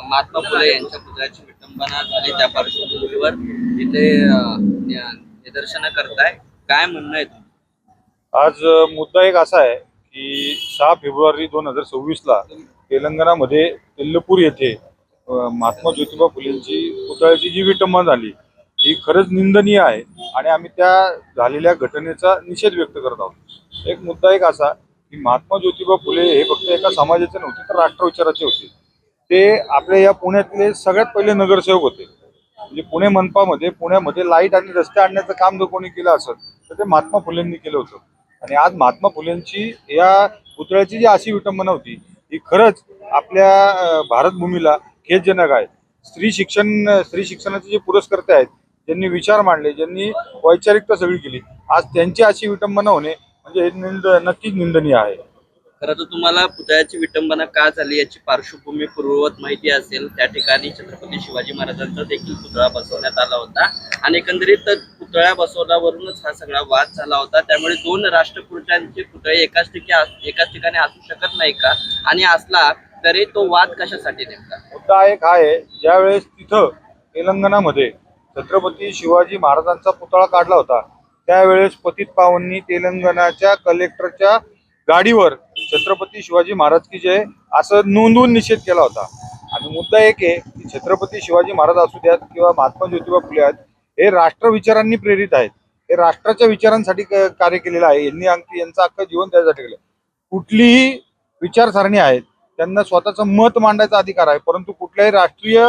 महात्मा फुले यांच्या पुतळ्याची विटंबना झाली त्या पार्श्वभूमीवर इथे निदर्शनं करताय, काय म्हणणं आहे तुमचं? आज मुद्दा एक असा आहे की 6 फेब्रुवारी 2026ला तेलंगणामध्ये तेल्लपूर येथे महात्मा ज्योतिबा फुलेंची पुतळ्याची जी विटंबना झाली ही खरंच निंदनीय आहे आणि आम्ही त्या झालेल्या घटनेचा निषेध व्यक्त करत आहोत। एक मुद्दा एक असा की महात्मा ज्योतिबा फुले हे फक्त एका समाजाचे नव्हते तर राष्ट्रविचाराचे होते। ते आपल्या या पुण्यातले सगळ्यात पहिले नगरसेवक होते। म्हणजे पुणे मनपामध्ये पुण्यामध्ये लाईट आणि रस्ते आणण्याचं काम जर कोणी केलं असेल तर ते महात्मा फुलेंनी केलं होतं। आणि आज महात्मा फुलेंची या पुतळ्याची जी अशी विटंबना होती ही खरंच आपल्या भारतभूमीला खेदजनक आहे। स्त्री शिक्षणाचे जे पुरस्कर्ते आहेत ज्यांनी विचार मांडले, ज्यांनी वैचारिकता सगळी केली, आज त्यांची अशी विटंबना होणे म्हणजे हे नक्कीच निंदनीय आहे। खरं तर तुम्हाला पुतळ्याची विटंबना का झाली याची पार्श्वभूमी पूर्ववत माहिती असेल। त्या ठिकाणी छत्रपती शिवाजी महाराजांचा देखील पुतळा बसवण्यात आला होता आणि एकंदरीत पुतळ्या बसवल्यावरूनच हा सगळा वाद झाला होता। त्यामुळे दोन राष्ट्रपुरुषांचे पुतळे एकाच ठिकाणी असू शकत नाही का, आणि असला तरी तो वाद कशासाठी नेमका? मुद्दा एक आहे, ज्यावेळेस तिथं तेलंगणामध्ये छत्रपती शिवाजी महाराजांचा पुतळा काढला होता त्यावेळेस पतित पावननी तेलंगणाच्या कलेक्टरच्या गाडीवर छत्रपती शिवाजी महाराज की जय असं नोंदवून निषेध केला होता। आणि मुद्दा एक आहे की छत्रपती शिवाजी महाराज असू द्यात किंवा महात्मा ज्योतिबा फुले आहेत, हे राष्ट्रविचारांनी प्रेरित आहेत। हे राष्ट्राच्या विचारांसाठी कार्य केलेलं आहे। यांचं अख्खं जीवन त्यासाठी केलं। कुठलीही विचारसरणी आहेत त्यांना स्वतःचं मत मांडायचा अधिकार आहे, परंतु कुठल्याही राष्ट्रीय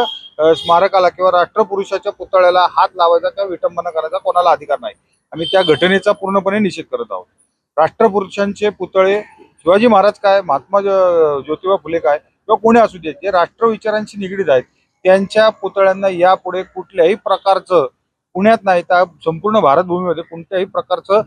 स्मारकाला किंवा राष्ट्रपुरुषाच्या पुतळ्याला हात लावायचा किंवा विटंबना करायचा कोणाला अधिकार नाही। आम्ही त्या घटनेचा पूर्णपणे निषेध करत आहोत। राष्ट्रपुरुषांचे पुतळे शिवाजी महाराज काय, महात्मा ज्योतिबा फुले काय किंवा कोणी असू दे, जे राष्ट्रविचारांशी निगडीत आहेत त्यांच्या पुतळ्यांना यापुढे कुठल्याही प्रकारचं, पुण्यात नाही तर संपूर्ण भारतभूमीमध्ये कोणत्याही प्रकारचं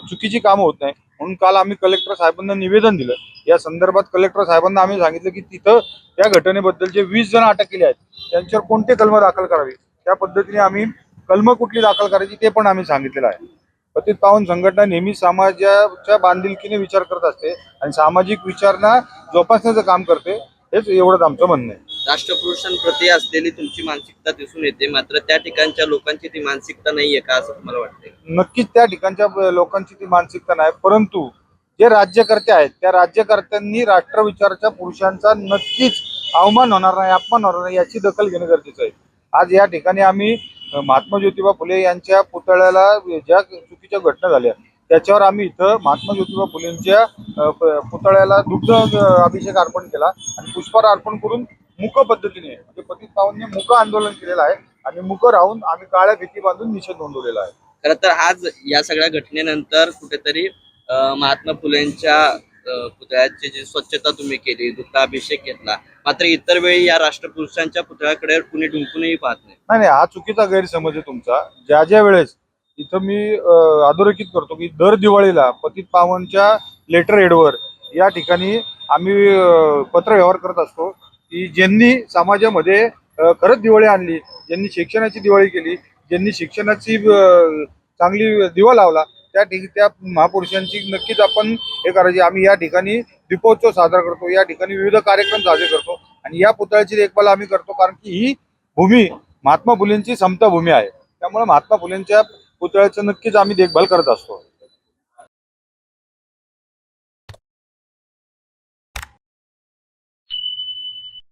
चुकीची कामं होत नाही। म्हणून काल आम्ही कलेक्टर साहेबांना निवेदन दिलं। या संदर्भात कलेक्टर साहेबांना आम्ही सांगितलं की तिथं त्या घटनेबद्दल जे 20 जण अटक केले आहेत त्यांच्यावर कोणते कलम दाखल करावी, त्या पद्धतीने आम्ही कलम कुठली दाखल करायची ते पण आम्ही सांगितलेलं आहे। पतित पावन संघटना नेहमी समाजाच्या बांधिलकीने विचार करत असते आणि सामाजिक विचारांना जोपासण्याचं काम करते, हेच एवढंच आमचं म्हणणं आहे। राष्ट्रपुरुषांप्रती असलेली तुमची मानसिकता दिसून येते, मात्र त्या ठिकाणच्या लोकांची ती मानसिकता नाहीये का असं तुम्हाला वाटतंय? नक्कीच त्या ठिकाणच्या लोकांची ती मानसिकता नाही, परंतु जे राज्यकर्ते आहेत त्या राज्यकर्त्यांनी राष्ट्रविचाराच्या पुरुषांचा नक्कीच अवमान होणार नाही, अपमान होणार नाही याची दखल घेणं गरजेचं आहे। आज या ठिकाणी आम्ही महात्मा ज्योतिबा फुले यांच्या पुतळ्याला ज्या चुकीच्या घटना झाल्या त्याच्यावर आम्ही इथं महात्मा ज्योतिबा फुलेंच्या पुतळ्याला दुग्ध अभिषेक अर्पण केला आणि पुष्पहार अर्पण करून मूक पद्धतीने, म्हणजे पतित पावनने मूक आंदोलन केलेलं आहे आणि मूक राहून आम्ही काळ्या फिती बांधून निषेध नोंदवलेला आहे। खरं तर आज या सगळ्या घटनेनंतर कुठेतरी महात्मा फुलेंच्या पुतळ्याची जी स्वच्छता तुम्ही केली, दुग्धाभिषेक घेतला, मात्र इतर वेळी या राष्ट्रपुरुषांच्या पुतळ्याकडे कुणी डुंकूनही पाहत नाही। नाही, हा चुकीचा गैरसमज आहे तुमचा। ज्या वेळेस इथं मी अधोरेखित करतो की दर दिवाळीला पतित पावनच्या लेटर हेडवर या ठिकाणी आम्ही पत्रव्यवहार करत असतो की ज्यांनी समाजामध्ये खरंच दिवाळी आणली, ज्यांनी शिक्षणाची दिवाळी केली, ज्यांनी शिक्षणाची चांगली दिवा लावला, त्या महापुरुषांची नक्कीच आपण हे करायची। आम्ही या ठिकाणी दीपोत्सव साजरा करतो, या ठिकाणी विविध कार्यक्रम साजरे करतो आणि या पुतळ्याची देखभाल आम्ही करतो, कारण की ही भूमी महात्मा फुलेंची समता भूमी आहे। त्यामुळे महात्मा फुलेंच्या पुतळ्याचं नक्कीच आम्ही देखभाल करत असतो।